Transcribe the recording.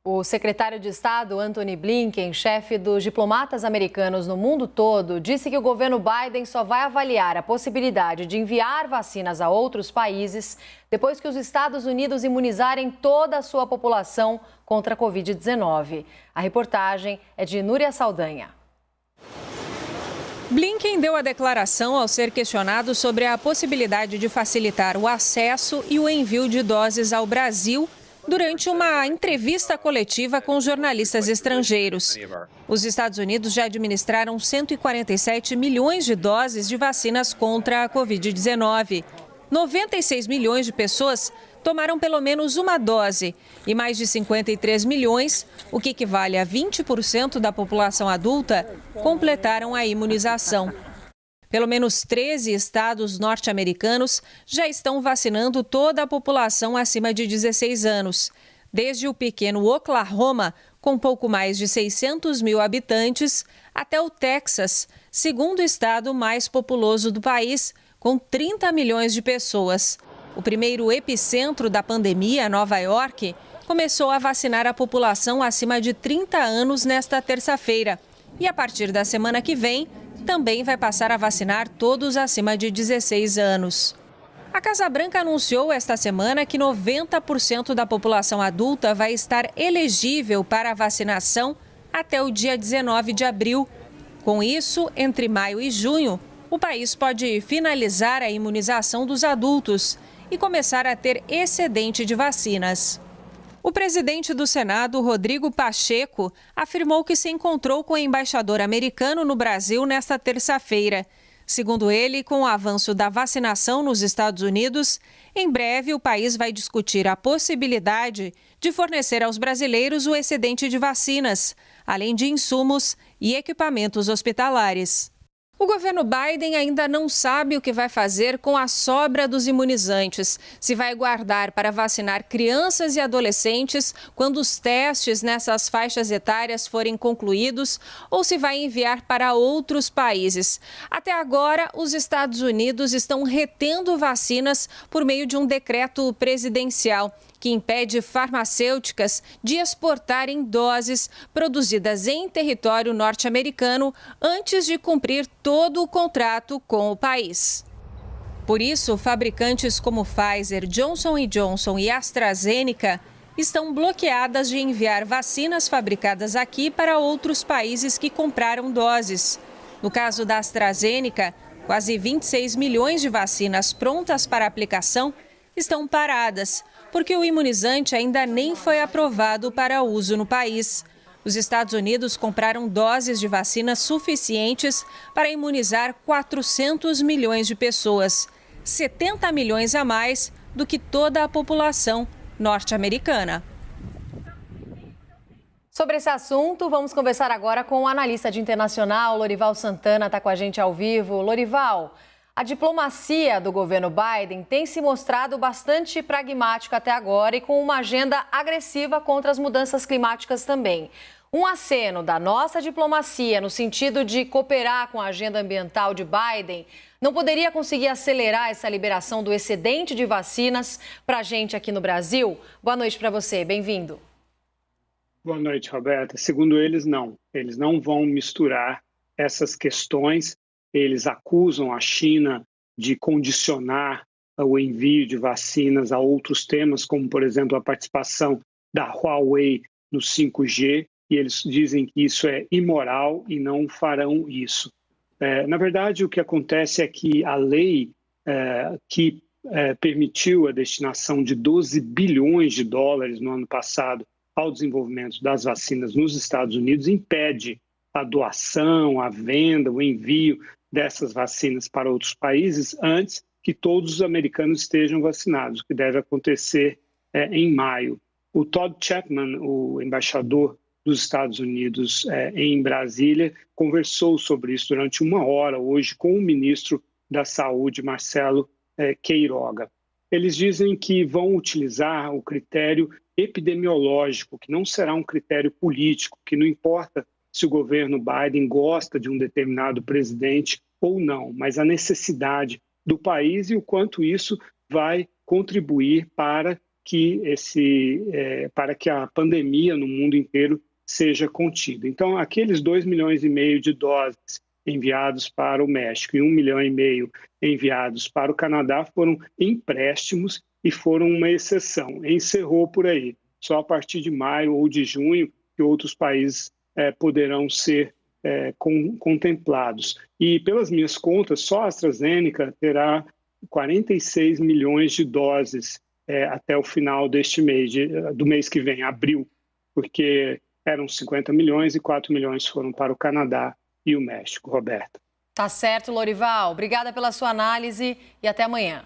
O secretário de Estado, Antony Blinken, chefe dos diplomatas americanos no mundo todo, disse que o governo Biden só vai avaliar a possibilidade de enviar vacinas a outros países depois que os Estados Unidos imunizarem toda a sua população contra a Covid-19. A reportagem é de Núria Saldanha. Blinken deu a declaração ao ser questionado sobre a possibilidade de facilitar o acesso e o envio de doses ao Brasil durante uma entrevista coletiva com jornalistas estrangeiros. Os Estados Unidos já administraram 147 milhões de doses de vacinas contra a Covid-19. 96 milhões de pessoas tomaram pelo menos uma dose e mais de 53 milhões, o que equivale a 20% da população adulta, completaram a imunização. Pelo menos 13 estados norte-americanos já estão vacinando toda a população acima de 16 anos. Desde o pequeno Oklahoma, com pouco mais de 600 mil habitantes, até o Texas, segundo estado mais populoso do país, com 30 milhões de pessoas. O primeiro epicentro da pandemia, Nova York, começou a vacinar a população acima de 30 anos nesta terça-feira. E a partir da semana que vem, também vai passar a vacinar todos acima de 16 anos. A Casa Branca anunciou esta semana que 90% da população adulta vai estar elegível para a vacinação até o dia 19 de abril. Com isso, entre maio e junho, o país pode finalizar a imunização dos adultos e começar a ter excedente de vacinas. O presidente do Senado, Rodrigo Pacheco, afirmou que se encontrou com o embaixador americano no Brasil nesta terça-feira. Segundo ele, com o avanço da vacinação nos Estados Unidos, em breve o país vai discutir a possibilidade de fornecer aos brasileiros o excedente de vacinas, além de insumos e equipamentos hospitalares. O governo Biden ainda não sabe o que vai fazer com a sobra dos imunizantes. Se vai guardar para vacinar crianças e adolescentes quando os testes nessas faixas etárias forem concluídos ou se vai enviar para outros países. Até agora, os Estados Unidos estão retendo vacinas por meio de um decreto presidencial que impede farmacêuticas de exportarem doses produzidas em território norte-americano antes de cumprir todo o contrato com o país. Por isso, fabricantes como Pfizer, Johnson & Johnson e AstraZeneca estão bloqueadas de enviar vacinas fabricadas aqui para outros países que compraram doses. No caso da AstraZeneca, quase 26 milhões de vacinas prontas para aplicação estão paradas, porque o imunizante ainda nem foi aprovado para uso no país. Os Estados Unidos compraram doses de vacinas suficientes para imunizar 400 milhões de pessoas, 70 milhões a mais do que toda a população norte-americana. Sobre esse assunto, vamos conversar agora com o analista de internacional, Lorival Santana, está com a gente ao vivo. Lorival, a diplomacia do governo Biden tem se mostrado bastante pragmática até agora e com uma agenda agressiva contra as mudanças climáticas também. Um aceno da nossa diplomacia no sentido de cooperar com a agenda ambiental de Biden não poderia conseguir acelerar essa liberação do excedente de vacinas para a gente aqui no Brasil? Boa noite para você, bem-vindo. Boa noite, Roberta. Segundo eles, não. Eles não vão misturar essas questões. Eles acusam a China de condicionar o envio de vacinas a outros temas, como, por exemplo, a participação da Huawei no 5G, e eles dizem que isso é imoral e não farão isso. Na verdade, o que acontece é que a lei que permitiu a destinação de 12 bilhões de dólares no ano passado ao desenvolvimento das vacinas nos Estados Unidos impede a doação, a venda, o envio dessas vacinas para outros países antes que todos os americanos estejam vacinados, o que deve acontecer em maio. O Todd Chapman, o embaixador dos Estados Unidos em Brasília, conversou sobre isso durante 1 hora hoje com o ministro da Saúde, Marcelo Queiroga. Eles dizem que vão utilizar o critério epidemiológico, que não será um critério político, que não importa se o governo Biden gosta de um determinado presidente ou não, mas a necessidade do país e o quanto isso vai contribuir para que para que a pandemia no mundo inteiro seja contida. Então, aqueles 2,5 milhões de doses enviados para o México e 1,5 milhão enviados para o Canadá foram empréstimos e foram uma exceção. Encerrou por aí. Só a partir de maio ou de junho que outros países poderão ser contemplados. E pelas minhas contas, só a AstraZeneca terá 46 milhões de doses até o final deste mês, do mês que vem, abril, porque eram 50 milhões e 4 milhões foram para o Canadá e o México. Roberta. Tá certo, Lorival. Obrigada pela sua análise e até amanhã.